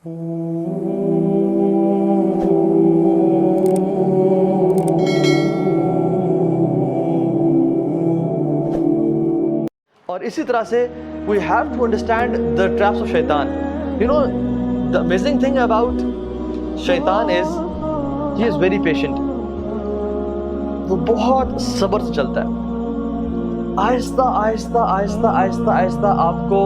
اور اسی طرح سے we have to understand the traps of shaitan. You know, the amazing thing about shaitan is he is very patient. وہ بہت صبر سے چلتا ہے. آہستہ آہستہ آہستہ آہستہ آہستہ آپ کو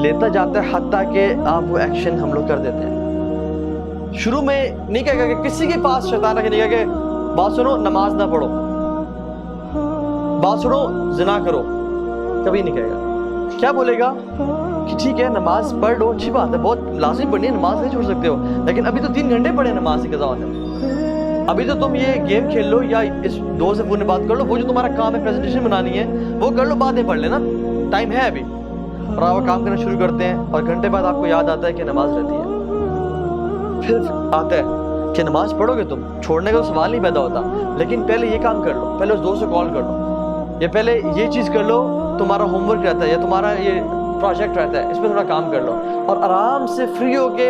لیتا جاتا ہے حتیٰ کہ آپ وہ ایکشن ہم لوگ کر دیتے ہیں. شروع میں نہیں کہے گا کہ کسی کے پاس شیطان رکھے نہیں کہے کہ بات سنو نماز نہ پڑھو, بات سنو زنا کرو, کبھی نہیں کہے گا. کیا بولے گا کہ ٹھیک ہے نماز پڑھ لو, اچھی بات ہے, بہت لازمی پڑھنی ہے, نماز نہیں چھوڑ سکتے ہو, لیکن ابھی تو 3 گھنٹے پڑھے نماز کی قضا ہونے میں. ابھی تو تم یہ گیم کھیل لو یا اس دوست سے فون میں بات کر لو, وہ جو تمہارا کام ہے پریزنٹیشن بنانی ہے وہ کر لو, بعد میں پڑھ لینا, ٹائم ہے ابھی. اور آپ کام کرنا شروع کرتے ہیں اور گھنٹے بعد آپ کو یاد آتا ہے کہ نماز رہتی ہے. پھر آتا ہے کہ نماز پڑھو گے تم, چھوڑنے کا تو سوال نہیں پیدا ہوتا, لیکن پہلے یہ کام کر لو, پہلے اس دوست سے کال کر لو, یا پہلے یہ چیز کر لو, تمہارا ہوم ورک رہتا ہے یا تمہارا یہ پروجیکٹ رہتا ہے, اس پہ تھوڑا کام کر لو, اور آرام سے فری ہو کے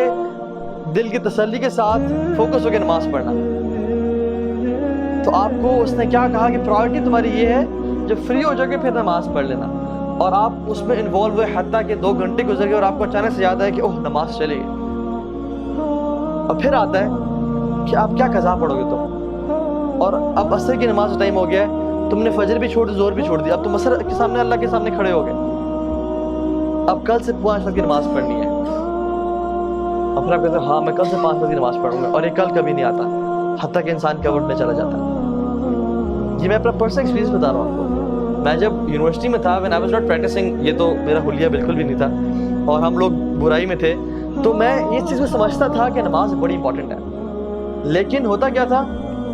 دل کی تسلی کے ساتھ فوکس ہو کے نماز پڑھنا. تو آپ کو اس نے کیا کہا کہ پرائورٹی تمہاری یہ ہے, جب فری ہو جاؤ گے پھر نماز پڑھ لینا. اور آپ اس میں انوالو ہوئے حتیٰ کہ 2 گھنٹے گزر گئے اور آپ کو اچانک سے یاد آئے کہ اوہ نماز چلے گئی. اور پھر آتا ہے کہ آپ کیا قضا پڑھو گے تم, اور اب عصر کی نماز کا ٹائم ہو گیا ہے, تم نے فجر بھی چھوڑ دی, ظہر بھی چھوڑ دی, اب تم عصر کے سامنے اللہ کے سامنے کھڑے ہو گئے, اب کل سے 5 وقت کی نماز پڑھنی ہے. اور پھر آپ کہتے ہیں ہاں میں کل سے 5 وقت کی نماز پڑھوں گا, اور یہ کل کبھی نہیں آتا حتیٰ کہ انسان کورٹ میں چلا جاتا ہے. یہ میں اپنا پرسنل ایکسپیرینس بتا رہا ہوں آپ کو. میں جب یونیورسٹی میں تھا, when I was not practicing, یہ تو میرا حلیہ بالکل بھی نہیں تھا اور ہم لوگ برائی میں تھے, تو میں اس چیز میں سمجھتا تھا کہ نماز بڑی امپورٹنٹ ہے. لیکن ہوتا کیا تھا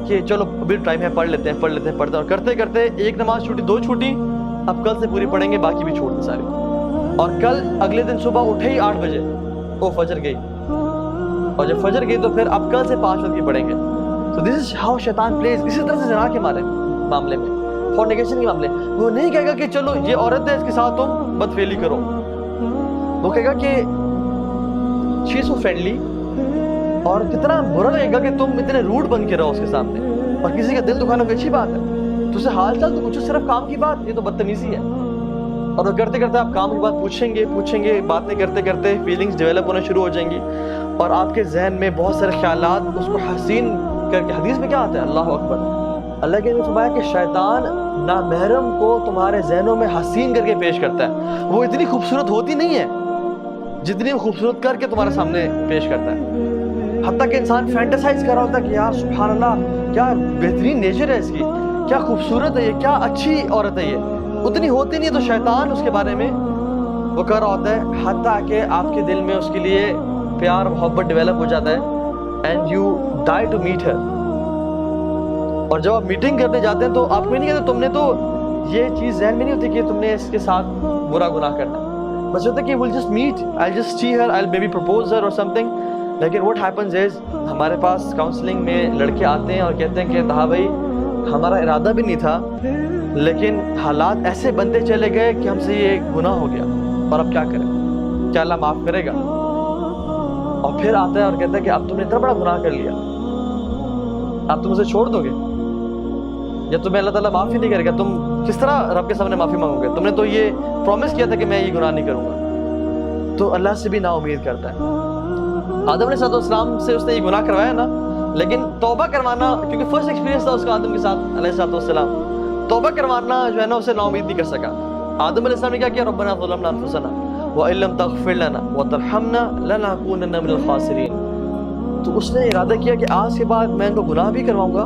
کہ چلو ابھی ٹائم ہے, پڑھ لیتے ہیں پڑھتے ہیں, اور کرتے کرتے ایک نماز چھوٹی, 2 چھوٹی, اب کل سے پوری پڑھیں گے, باقی بھی چھوڑ دی ساری. اور کل اگلے دن صبح اٹھے ہی 8 بجے, وہ فجر گئی, اور جب فجر گئی تو پھر اب کل سے 5 وقت کی پڑھیں گے. So this is how شیطان plays. اسی طرح سے زنا کے معاملے میں, فورنیکیشن کے معاملے, وہ نہیں کہے گا کہ چلو یہ عورت ہے اس کے ساتھ تم بدفعلی کرو, وہ کہے گا کہ she is so friendly, اور کتنا برا لگے گا کہ تم اتنے روڈ بن کے رہو اس کے سامنے, اور کسی کا دل دکھانا کوئی اچھی بات ہے, تو اسے حال چال تو پوچھو, صرف کام کی بات, یہ تو بدتمیزی ہے. اور وہ کرتے کرتے آپ کام کی بات پوچھیں گے, باتیں کرتے کرتے فیلنگز ڈیولپ ہونا شروع ہو جائیں گی, اور آپ کے ذہن میں بہت سارے خیالات اس کو حسین کر کے. حدیث میں کیا آتا ہے, اللہ اکبر, اللہ کے نے فرمایا کہ شیطان نامحرم کو تمہارے ذہنوں میں حسین کر کے پیش کرتا ہے. وہ اتنی خوبصورت ہوتی نہیں ہے جتنی وہ خوبصورت کر کے تمہارے سامنے پیش کرتا ہے, حتیٰ کہ انسان فینٹیسائز کر رہا ہوتا ہے کہ یار سبحان اللہ کیا بہترین نیچر ہے اس کی, کیا خوبصورت ہے یہ, کیا اچھی عورت ہے یہ, اتنی ہوتی نہیں ہے. تو شیطان اس کے بارے میں وہ کر رہا ہوتا ہے حتیٰ کہ آپ کے دل میں اس کے لیے پیار محبت ڈیولپ ہو جاتا ہے, and you die to meet her. اور جب آپ میٹنگ کرنے جاتے ہیں تو آپ کو نہیں کہتے, تم نے تو یہ چیز ذہن میں نہیں ہوتی کہ تم نے اس کے ساتھ برا گناہ کرنا, بس ہوتا ہے کہ we'll just meet, I'll just see her, I'll maybe propose her or something. لیکن what happens is ہمارے پاس کاؤنسلنگ میں لڑکے آتے ہیں اور کہتے ہیں کہ ہاں بھائی ہمارا ارادہ بھی نہیں تھا, لیکن حالات ایسے بنتے چلے گئے کہ ہم سے یہ گناہ ہو گیا, اور اب کیا کریں, کیا اللہ معاف کرے گا. اور پھر آتا ہے اور کہتا ہے کہ اب تم نے اتنا بڑا گناہ کر لیا, اب تم اسے چھوڑ دو گے, یا تمہیں اللہ تعالیٰ معافی نہیں کرے گا, تم کس طرح رب کے سامنے معافی مانگو گے, تم نے تو یہ پرومس کیا تھا کہ میں یہ گناہ نہیں کروں گا. تو اللہ سے بھی نا امید کرتا ہے. آدم علیہ السلام سے اس نے یہ گناہ کروایا نا, لیکن توبہ کروانا, کیونکہ فرسٹ ایکسپیرینس تھا اس کا آدم کے ساتھ علیہ السلام, توبہ کروانا جو ہے نا اسے نا امید نہیں کر سکا. آدم علیہ السلام نے کیا کیا, ربنا ظلمنا انفسنا وَإِن لَّمْ تَغْفِرْ لَنَا وَتَرْحَمْنَا لَنَكُونَنَّ مِنَ الْخَاسِرِينَ. تو اس نے ارادہ کیا کہ آج کے بعد میں ان کو گناہ بھی کرواؤں گا,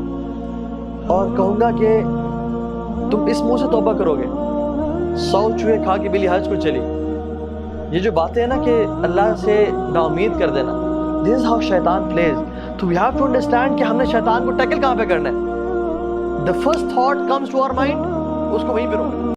اور کہوں گا کہ تم اس منہ سے توبہ کرو گے, 100 چوہے کھا کے بلی حج کو چلی. یہ جو باتیں ہیں نا کہ اللہ سے نا امید کر دینا, this is how شیطان plays. تو we have to understand کہ ہم نے شیطان کو ٹیکل کہاں پہ کرنا ہے. The first thought comes to our mind, اس کو وہیں پہ روکنا.